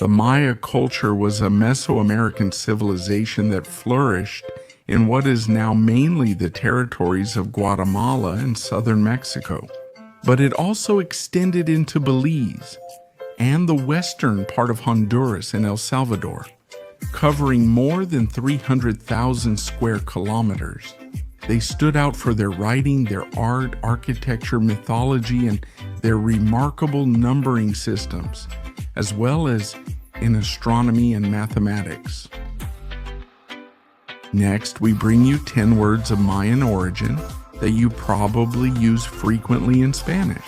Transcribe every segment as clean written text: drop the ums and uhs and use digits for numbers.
The Maya culture was a Mesoamerican civilization that flourished in what is now mainly the territories of Guatemala and southern Mexico. But it also extended into Belize and the western part of Honduras and El Salvador, covering more than 300,000 square kilometers. They stood out for their writing, their art, architecture, mythology, and their remarkable numbering systems, as well as in astronomy and mathematics. Next, we bring you 10 words of Mayan origin that you probably use frequently in Spanish.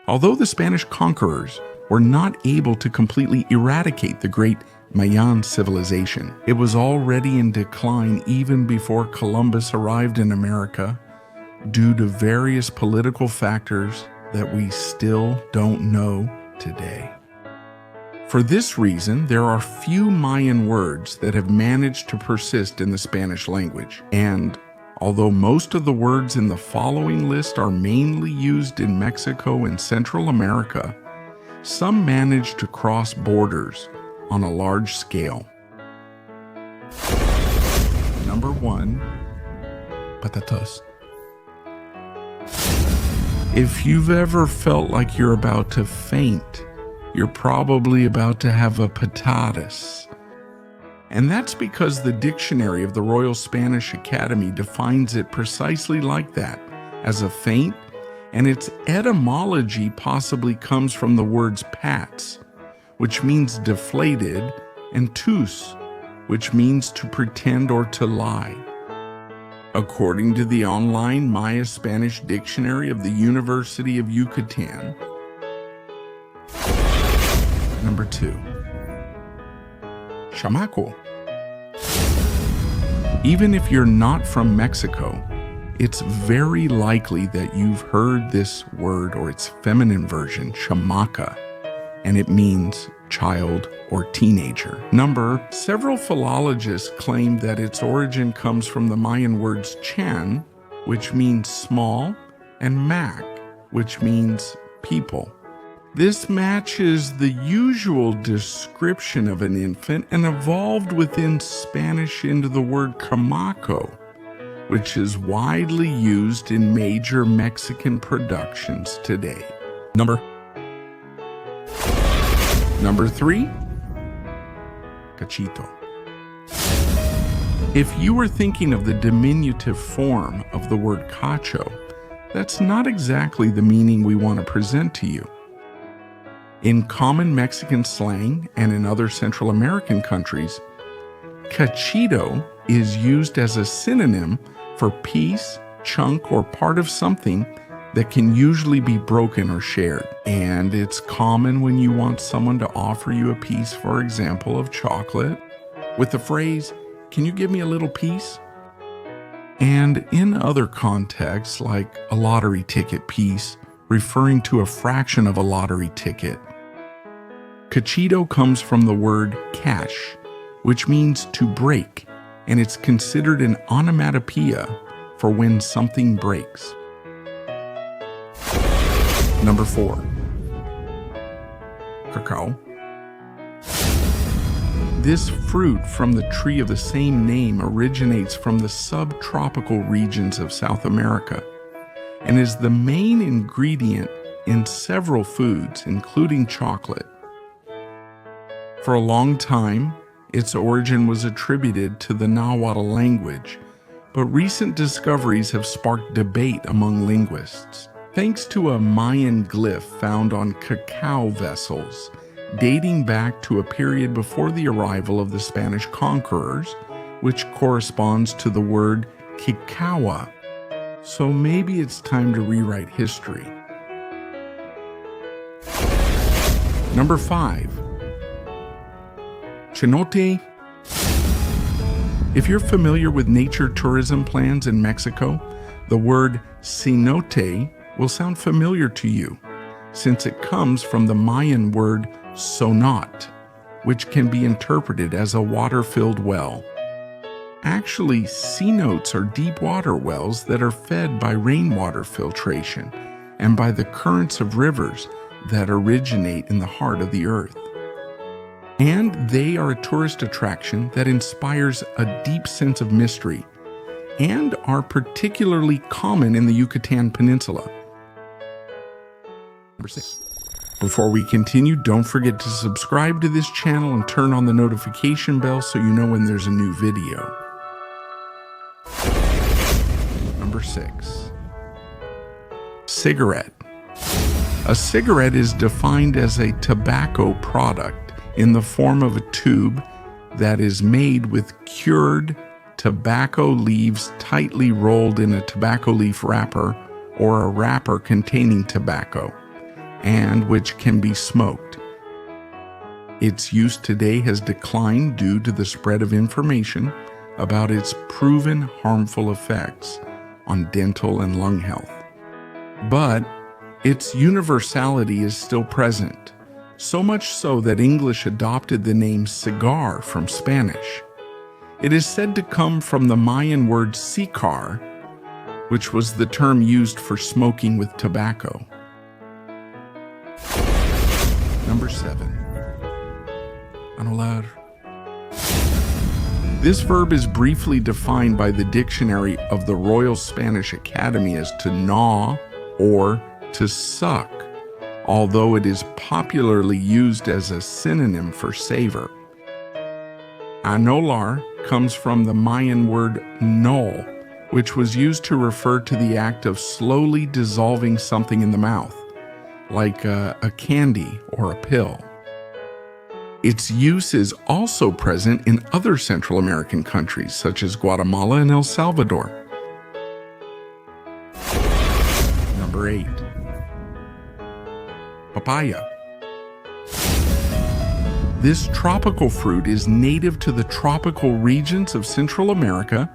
Although the Spanish conquerors were not able to completely eradicate the great Mayan civilization, it was already in decline even before Columbus arrived in America due to various political factors that we still don't know today. For this reason, there are few Mayan words that have managed to persist in the Spanish language, and although most of the words in the following list are mainly used in Mexico and Central America, some manage to cross borders on a large scale. Number 1, Patatus. If you've ever felt like you're about to faint, you're probably about to have a patatus. And that's because the dictionary of the Royal Spanish Academy defines it precisely like that, as a faint, and its etymology possibly comes from the words pats, which means deflated, and tus, which means to pretend or to lie. According to the online Maya Spanish Dictionary of the University of Yucatan. Number 2. Chamaco. Even if you're not from Mexico, it's very likely that you've heard this word or its feminine version, chamaca, and it means child or teenager. Several philologists claim that its origin comes from the Mayan words chan, which means small, and mac, which means people. This matches the usual description of an infant and evolved within Spanish into the word Chamaco, which is widely used in major Mexican productions today. Number 3, Cachito. If you were thinking of the diminutive form of the word cacho, that's not exactly the meaning we want to present to you. In common Mexican slang and in other Central American countries, cachito is used as a synonym for piece, chunk, or part of something that can usually be broken or shared. And it's common when you want someone to offer you a piece, for example, of chocolate, with the phrase, "Can you give me a little piece?" And in other contexts, like a lottery ticket piece, referring to a fraction of a lottery ticket. Cachito comes from the word cash, which means to break, and it's considered an onomatopoeia for when something breaks. Number 4, Cacao. This fruit from the tree of the same name originates from the subtropical regions of South America and is the main ingredient in several foods, including chocolate. For a long time, its origin was attributed to the Nahuatl language, but recent discoveries have sparked debate among linguists. Thanks to a Mayan glyph found on cacao vessels, dating back to a period before the arrival of the Spanish conquerors, which corresponds to the word Cacao. So maybe it's time to rewrite history. Number 5, Cenote. If you're familiar with nature tourism plans in Mexico, the word cenote will sound familiar to you, since it comes from the Mayan word sonot, which can be interpreted as a water-filled well. Actually, cenotes are deep water wells that are fed by rainwater filtration and by the currents of rivers that originate in the heart of the earth. And they are a tourist attraction that inspires a deep sense of mystery and are particularly common in the Yucatan Peninsula. Number 6. Before we continue, don't forget to subscribe to this channel and turn on the notification bell so you know when there's a new video. Number 6. Cigarette. A cigarette is defined as a tobacco product in the form of a tube that is made with cured tobacco leaves tightly rolled in a tobacco leaf wrapper or a wrapper containing tobacco, and which can be smoked. Its use today has declined due to the spread of information about its proven harmful effects on dental and lung health. But its universality is still present, so much so that English adopted the name cigar from Spanish. It is said to come from the Mayan word sicar, which was the term used for smoking with tobacco. Number 7. Anolar. This verb is briefly defined by the dictionary of the Royal Spanish Academy as to gnaw or to suck, although it is popularly used as a synonym for savor. Anolar comes from the Mayan word nol, which was used to refer to the act of slowly dissolving something in the mouth, like a candy or a pill. Its use is also present in other Central American countries, such as Guatemala and El Salvador. Number 8. Papaya. This tropical fruit is native to the tropical regions of Central America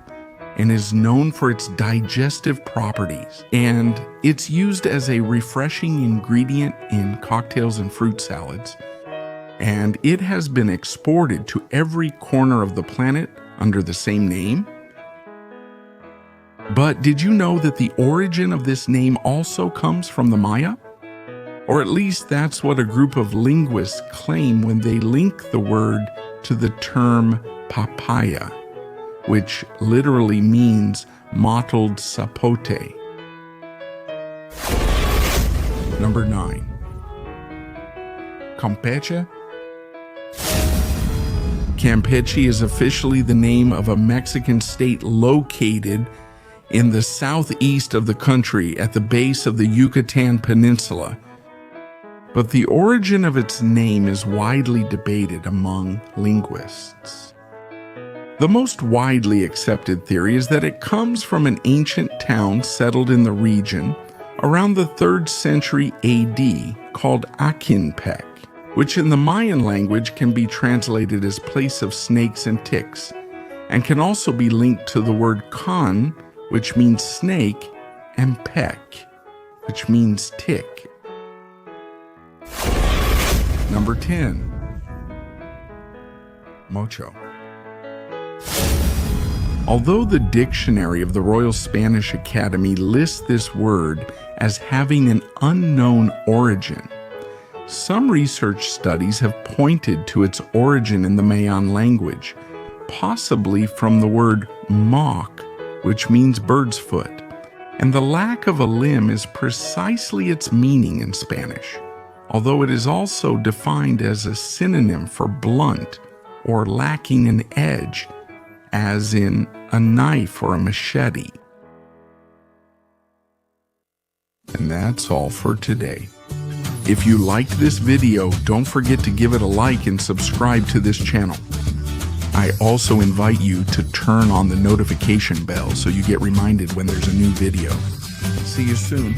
and is known for its digestive properties, and it's used as a refreshing ingredient in cocktails and fruit salads, and it has been exported to every corner of the planet under the same name. But did you know that the origin of this name also comes from the Maya? Or at least that's what a group of linguists claim when they link the word to the term papaya, which literally means mottled sapote. Number 9. Campeche. Campeche is officially the name of a Mexican state located in the southeast of the country at the base of the Yucatan Peninsula. But the origin of its name is widely debated among linguists. The most widely accepted theory is that it comes from an ancient town settled in the region around the 3rd century AD called Akinpec, which in the Mayan language can be translated as place of snakes and ticks, and can also be linked to the word can, which means snake, and pec, which means tick. Number 10. Mocho. Although the dictionary of the Royal Spanish Academy lists this word as having an unknown origin, some research studies have pointed to its origin in the Mayan language, possibly from the word moc, which means bird's foot, and the lack of a limb is precisely its meaning in Spanish, although it is also defined as a synonym for blunt or lacking an edge, as in a knife or a machete. And that's all for today. If you liked this video, don't forget to give it a like and subscribe to this channel. I also invite you to turn on the notification bell so you get reminded when there's a new video. See you soon.